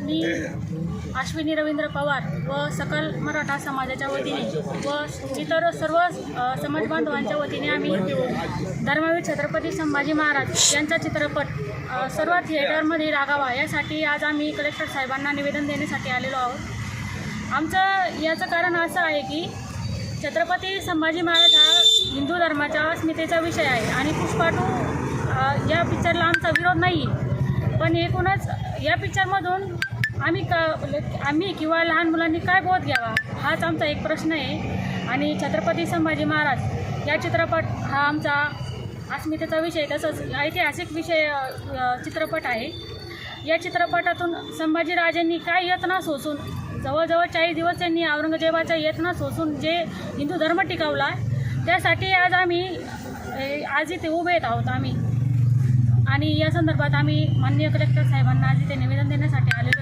मी अश्विनी रवींद्र पवार व सकल मराठा समाजाच्या वतीने व इतर सर्व समाज बांधवांच्या वतीने आम्ही धर्मवीर छत्रपती संभाजी महाराज यांचा चित्रपट सर्व थिएटरमध्ये लागावा यासाठी आज आम्ही कलेक्टर साहेबांना निवेदन देण्यासाठी आलेलो आहोत। आमचं याचं कारण असं आहे की छत्रपती संभाजी महाराज हा हिंदू धर्माच्या अस्मितेचा विषय आहे आणि पुष्पा 2 या पिक्चरला आमचा विरोध नाही, पण एकूणच या पिक्चरमधून आम्ही किंवा लहान मुलांनी काय बोध घ्यावा हाच आमचा एक प्रश्न आहे। आणि छत्रपती संभाजी महाराज या चित्रपट हा आमचा अस्मितेचा विषय तसंच ऐतिहासिक विषय चित्रपट आहे। या चित्रपटातून संभाजीराजांनी काय यातना सोसून जवळजवळ 40 दिवस त्यांनी औरंगजेबाच्या यातना सोसून जे हिंदू धर्म टिकवला त्यासाठी आज इथे उभे आहोत आम्ही। आणि या संदर्भात आम्ही माननीय कलेक्टर साहेबांना आज इथे निवेदन देण्यासाठी आलेलो